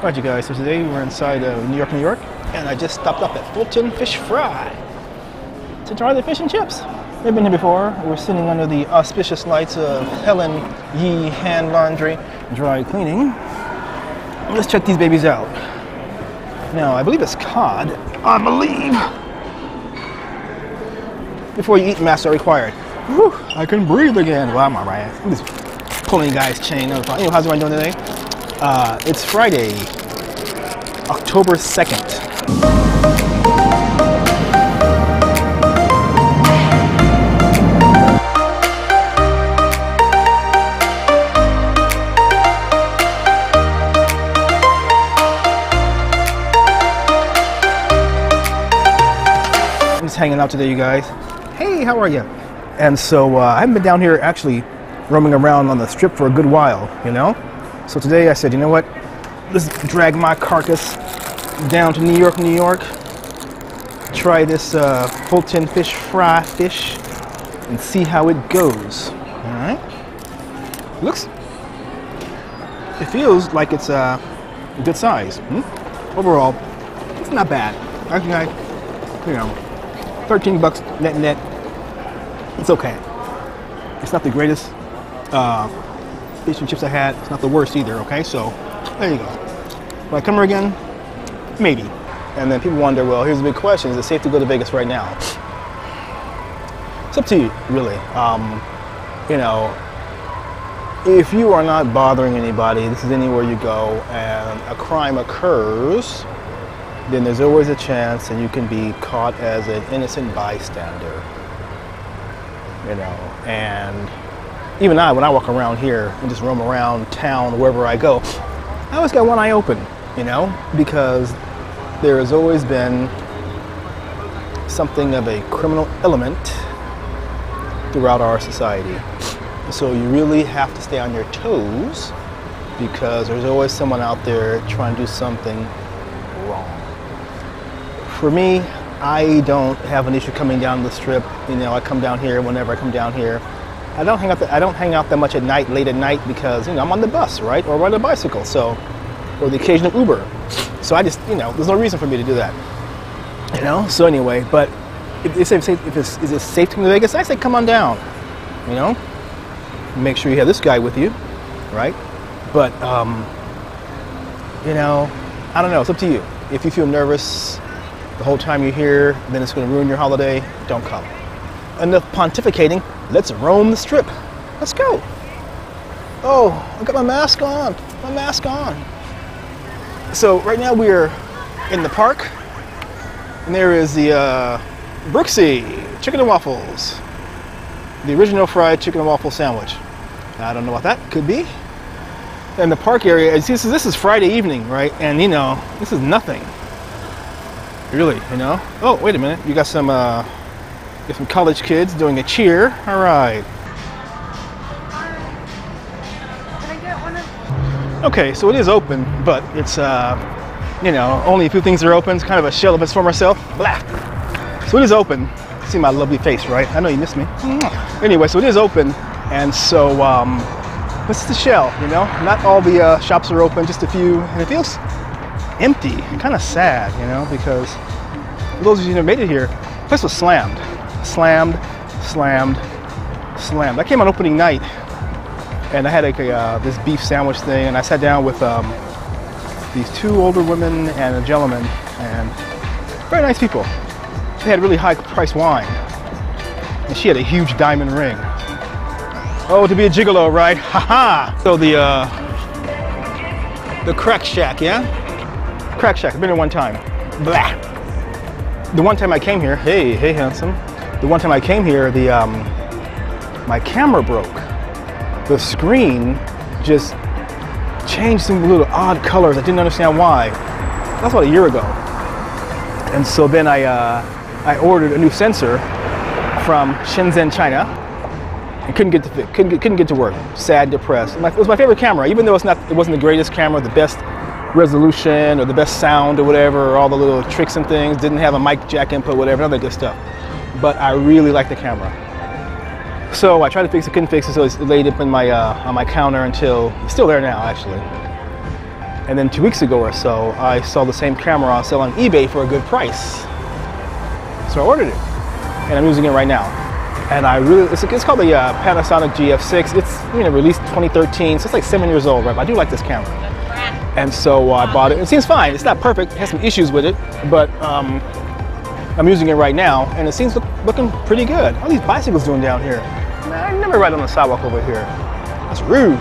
Alright you guys, so today we're inside New York, and I just stopped up at Fulton Fish Fry to try the fish and chips. We've been here before. We're sitting under the auspicious lights of Helen Yee Hand Laundry Dry Cleaning. Let's check these babies out. Now, I believe it's cod. I believe. Before you eat, masks are required. Whew, I can breathe again. Well, I'm alright. I'm just pulling guy's chain. How's everyone doing today? It's Friday, October 2nd. I'm just hanging out today, you guys. Hey, how are you? And so I haven't been down here actually roaming around on the strip for a good while, you know? So today I said, you know what, let's drag my carcass down to New York, try this Fulton Fish Fry fish and see how it goes. All right. It feels like it's a good size. Overall, it's not bad. I think you know, 13 bucks net. It's okay. It's not the greatest fish and chips I had. It's not the worst either, okay? So, there you go. Will I come here again? Maybe. And then people wonder, well, here's the big question. Is it safe to go to Vegas right now? It's up to you, really. You know, if you are not bothering anybody, this is anywhere you go, and a crime occurs, then there's always a chance that you can be caught as an innocent bystander. You know, and even when I walk around here and just roam around town, wherever I go, I always got one eye open, you know, because there has always been something of a criminal element throughout our society. So you really have to stay on your toes because there's always someone out there trying to do something wrong. For me, I don't have an issue coming down the strip. You know, I come down here whenever I come down here. I don't hang out that much at night, late at night, because, you know, I'm on the bus, right? Or ride a bicycle, so, or the occasional Uber. So I just, you know, there's no reason for me to do that. You know, so anyway, but is it safe to come to Vegas? I say come on down, you know? Make sure you have this guy with you, right? But, you know, I don't know, it's up to you. If you feel nervous the whole time you're here, then it's going to ruin your holiday, don't come. Enough pontificating, let's roam the strip. Let's go. Oh, I got my mask on. So right now we're in the park, and there is the Brooksy Chicken and Waffles. The original fried chicken and waffle sandwich. I don't know what that could be. And the park area, this is Friday evening, right? And you know, this is nothing. Really, you know? Oh, wait a minute. You got some college kids doing a cheer. All right. Can I get one of... Okay, so it is open, but it's, you know, only a few things are open. It's kind of a shell of its former self. Blah. So it is open. See my lovely face, right? I know you missed me. Anyway, so it is open, and so this is the shell, you know? Not all the shops are open, just a few, and it feels empty, kind of sad, you know, because for those of you who made it here, the place was slammed. I came on opening night, and I had this beef sandwich thing, and I sat down with these two older women and a gentleman, and very nice people. They had really high priced wine, and she had a huge diamond ring. Oh, to be a gigolo, right? Ha-ha! So the Crack Shack, yeah? Crack Shack, I've been there one time. Blah. The one time I came here, hey handsome. The one time I came here, my camera broke. The screen just changed some little odd colors. I didn't understand why. That's about a year ago. And so then I ordered a new sensor from Shenzhen, China, and couldn't get to work. Sad, depressed. It was my favorite camera, even though it wasn't the greatest camera, the best resolution or the best sound or whatever, or all the little tricks and things. Didn't have a mic jack input, whatever, none of that good stuff. But I really like the camera. So I tried to fix it, couldn't fix it, so it laid up in my on my counter until it's still there now, actually. And then 2 weeks ago or so, I saw the same camera on sale on eBay for a good price. So I ordered it, and I'm using it right now. And I really, it's called the Panasonic GF6. It's released 2013, so it's like 7 years old, right? But I do like this camera. And so I bought it. It seems fine. It's not perfect. It has some issues with it, but I'm using it right now, and it seems looking pretty good. What are these bicycles doing down here? Man, I never ride on the sidewalk over here. That's rude.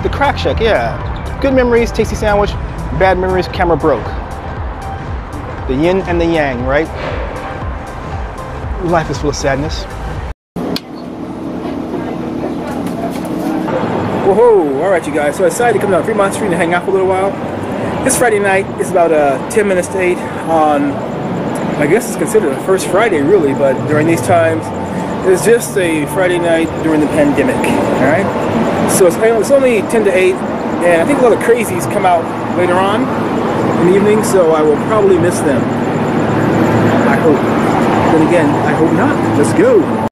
The crack shack, yeah. Good memories, tasty sandwich. Bad memories, camera broke. The yin and the yang, right? Life is full of sadness. Whoa, all right, you guys. So I decided to come down Fremont Street and hang out for a little while. It's Friday night. It's about 10 minutes to 8 on, I guess it's considered the first Friday, really, but during these times, it's just a Friday night during the pandemic, all right? So it's only 10 to 8, and I think a lot of crazies come out later on in the evening, so I will probably miss them. I hope. Then again, I hope not. Let's go.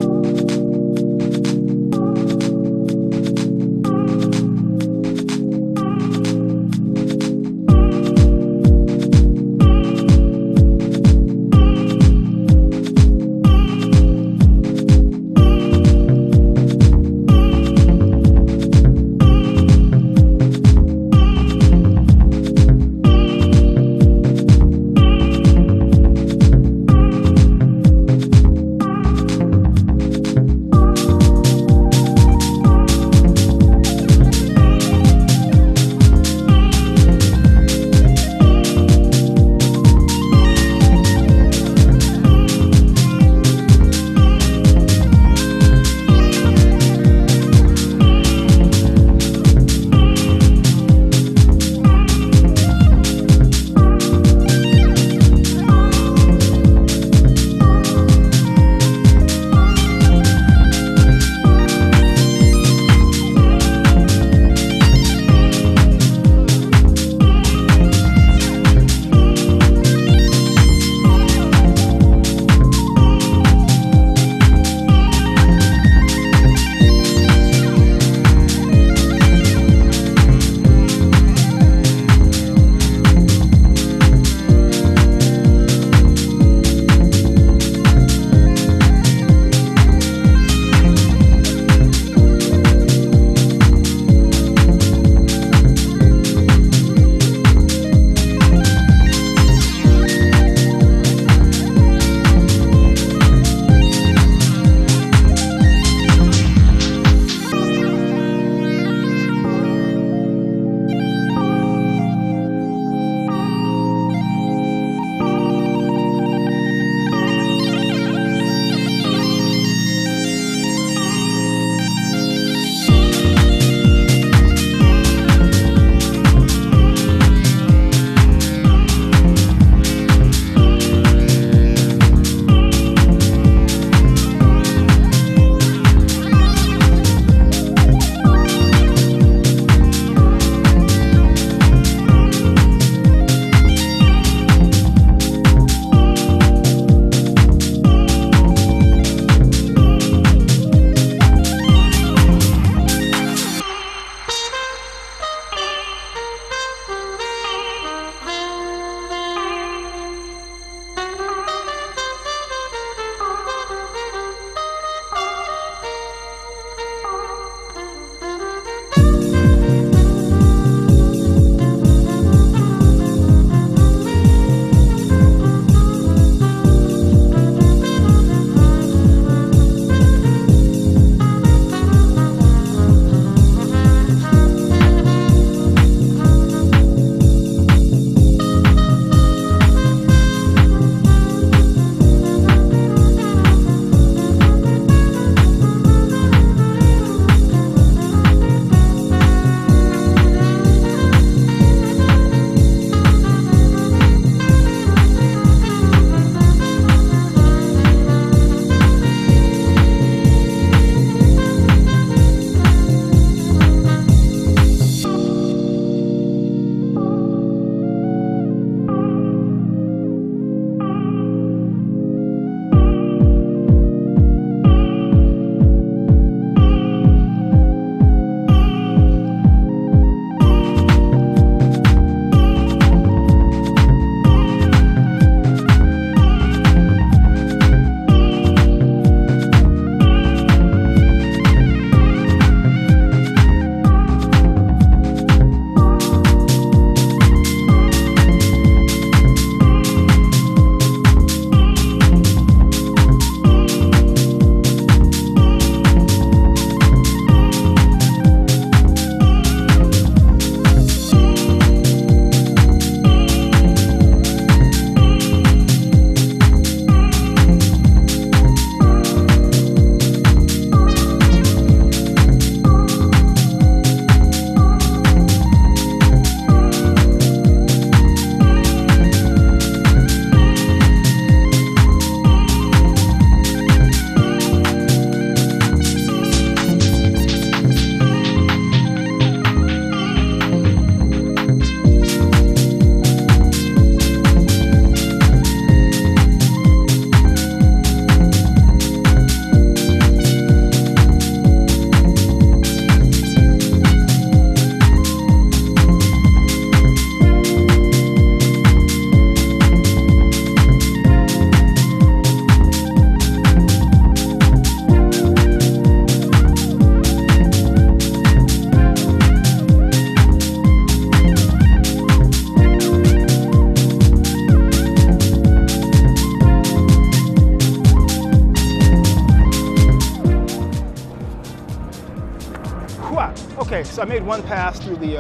so I made one pass through the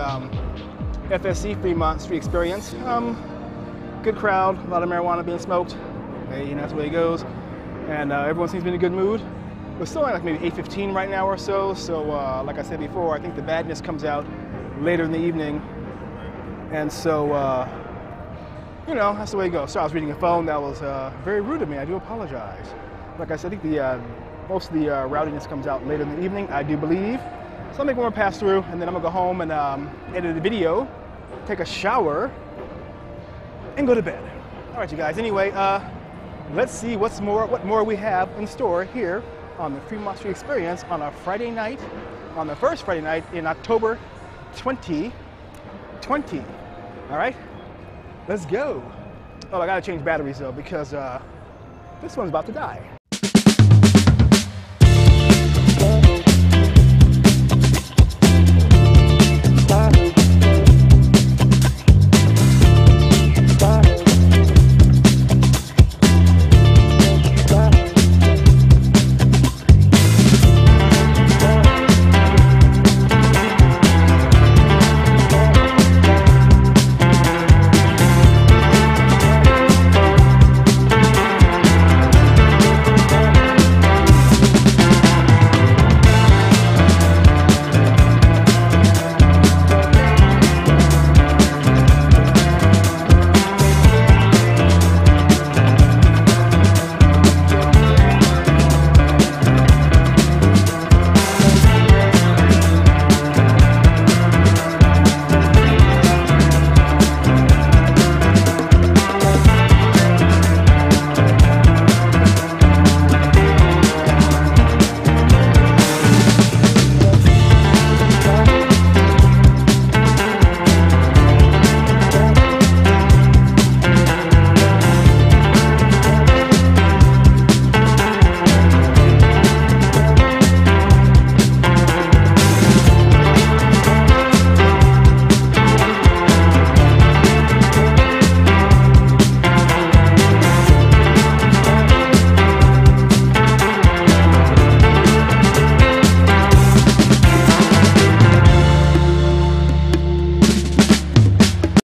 FSC, Fremont Street Experience. Good crowd, a lot of marijuana being smoked. Hey, that's the way it goes. And everyone seems to be in a good mood. We're still at like maybe 8:15 right now or so. So like I said before, I think the badness comes out later in the evening. And so, that's the way it goes. So I was reading a phone that was very rude of me. I do apologize. Like I said, I think most of the rowdiness comes out later in the evening, I do believe. So I'll make one more pass through, and then I'm gonna go home and edit a video, take a shower, and go to bed. All right, you guys. Anyway, let's see what more we have in store here on the Fremont Street Experience on a Friday night, on the first Friday night in October 2020. All right, let's go. Oh, I gotta change batteries though because this one's about to die.